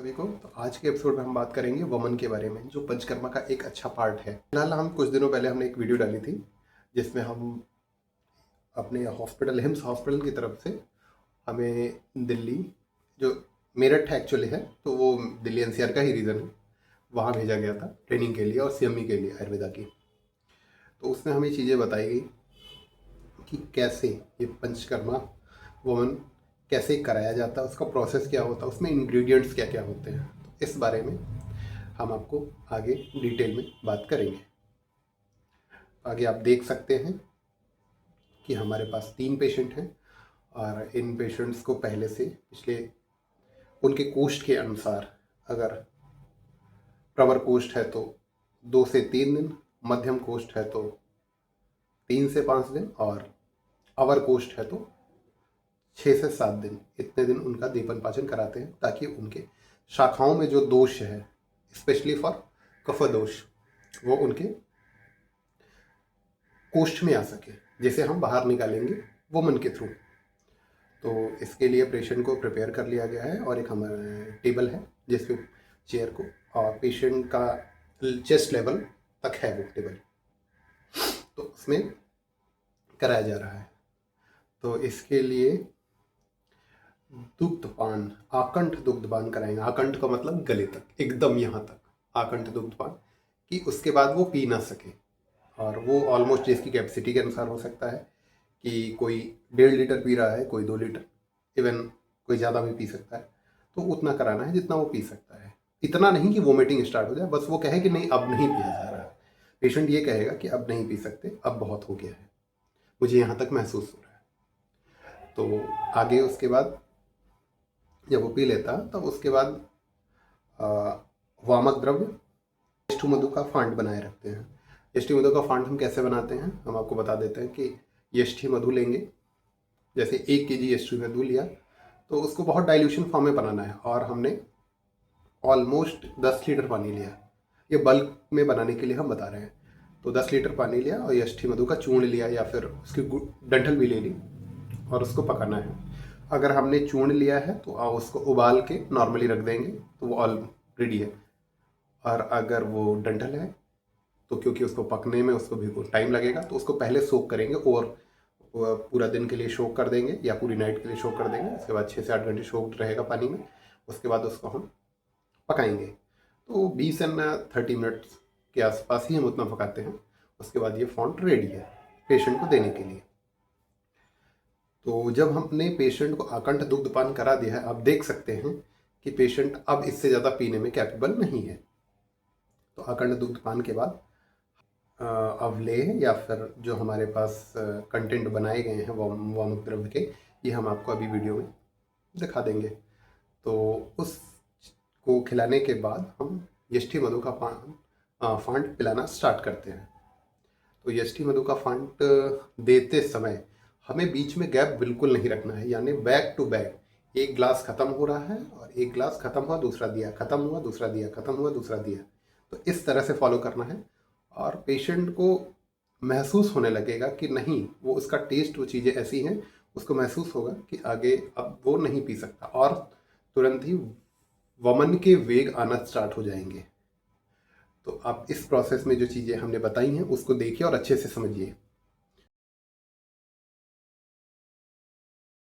सभी को। तो आज के एपिसोड में हम बात करेंगे वमन के बारे में, जो पंचकर्मा का एक अच्छा पार्ट है। फिलहाल हम कुछ दिनों पहले हमने एक वीडियो डाली थी जिसमें हम अपने हॉस्पिटल हिम्स हॉस्पिटल की तरफ से हमें दिल्ली, जो मेरठ है एक्चुअली है, तो वो दिल्ली एनसीआर का ही रीज़न है, वहाँ भेजा गया था ट्रेनिंग के लिए और सीएमई के लिए आयुर्वेदा की। तो उसमें हमें चीज़ें बताई गई कि कैसे ये पंचकर्मा वमन कैसे कराया जाता है, उसका प्रोसेस क्या होता है, उसमें इंग्रेडिएंट्स क्या क्या होते हैं। तो इस बारे में हम आपको आगे डिटेल में बात करेंगे। आगे आप देख सकते हैं कि हमारे पास 3 पेशेंट हैं और इन पेशेंट्स को पहले से पिछले उनके कोष्ठ के अनुसार, अगर प्रवर कोष्ठ है तो 2 से 3 दिन, मध्यम कोष्ठ है तो 3 से 5 दिन और अवर कोष्ठ है तो 6 से 7 दिन, इतने दिन उनका दीपन पाचन कराते हैं ताकि उनके शाखाओं में जो दोष है, स्पेशली फॉर कफ दोष, वो उनके कोष्ठ में आ सके, जिसे हम बाहर निकालेंगे वोमन के थ्रू। तो इसके लिए पेशेंट को प्रिपेयर कर लिया गया है और एक हमारा टेबल है जिसपे चेयर को और पेशेंट का चेस्ट लेवल तक है वो टेबल, तो उसमें कराया जा रहा है। तो इसके लिए दुग्धपान, आकंठ दुग्धपान कराएंगे। आकंठ का मतलब गले तक, एकदम यहाँ तक आकंठ दुग्धपान, कि उसके बाद वो पी ना सके। और वो ऑलमोस्ट जिसकी कैपेसिटी के अनुसार हो सकता है कि कोई 1.5 लीटर पी रहा है, कोई 2 लीटर, इवन कोई ज़्यादा भी पी सकता है। तो उतना कराना है जितना वो पी सकता है। इतना नहीं कि वोमिटिंग स्टार्ट हो जाए, बस वो कहे कि नहीं अब नहीं पिया जा रहा है। पेशेंट ये कहेगा कि अब नहीं पी सकते, अब बहुत हो गया है, मुझे यहाँ तक महसूस हो रहा है। तो आगे उसके बाद जब वो पी लेता तब उसके बाद वामक द्रव्य यष्टि मधु का फांड बनाए रखते हैं। यष्टि मधु का फांड हम कैसे बनाते हैं, हम आपको बता देते हैं कि यष्टि मधु लेंगे, जैसे 1 केजी यष्टि मधु लिया तो उसको बहुत डाइल्यूशन फॉर्म में बनाना है और हमने ऑलमोस्ट 10 लीटर पानी लिया। ये बल्क में बनाने के लिए हम बता रहे हैं। तो 10 लीटर पानी लिया और यष्टि मधु का चूर्ण लिया या फिर उसकी डंठल भी ले ली और उसको पकाना है। अगर हमने चूर्ण लिया है तो आप उसको उबाल के नॉर्मली रख देंगे तो वो ऑलरेडी है। और अगर वो डंठल है तो क्योंकि उसको पकने में उसको भी टाइम लगेगा, तो उसको पहले सोक करेंगे और पूरा दिन के लिए सोक कर देंगे या पूरी नाइट के लिए सोक कर देंगे। उसके बाद 6 से 8 घंटे सोक रहेगा पानी में। उसके बाद उसको हम पकाएंगे। तो 20 एंड 30 मिनट्स के आसपास ही हम उतना पकाते हैं। उसके बाद ये फॉन्ट रेडी है पेशेंट को देने के लिए। तो जब हमने पेशेंट को आकंठ दुग्धपान करा दिया है, आप देख सकते हैं कि पेशेंट अब इससे ज़्यादा पीने में कैपेबल नहीं है। तो आकंठ दुग्धपान के बाद अवलेह या फिर जो हमारे पास कंटेंट बनाए गए हैं वामक द्रव्य के, ये हम आपको अभी वीडियो में दिखा देंगे। तो उसको खिलाने के बाद हम यष्टि मधु का फांड पिलाना स्टार्ट करते हैं। तो यष्टि मधु का फांड देते समय हमें बीच में गैप बिल्कुल नहीं रखना है, यानी बैक टू बैक। एक ग्लास खत्म हो रहा है और एक ग्लास खत्म हुआ दूसरा दिया, खत्म हुआ दूसरा दिया, खत्म हुआ दूसरा दिया। तो इस तरह से फॉलो करना है और पेशेंट को महसूस होने लगेगा कि नहीं, वो उसका टेस्ट, वो चीज़ें ऐसी हैं, उसको महसूस होगा कि आगे अब वो नहीं पी सकता और तुरंत ही वमन के वेग आना स्टार्ट हो जाएंगे। तो आप इस प्रोसेस में जो चीज़ें हमने बताई हैं उसको देखिए और अच्छे से समझिए।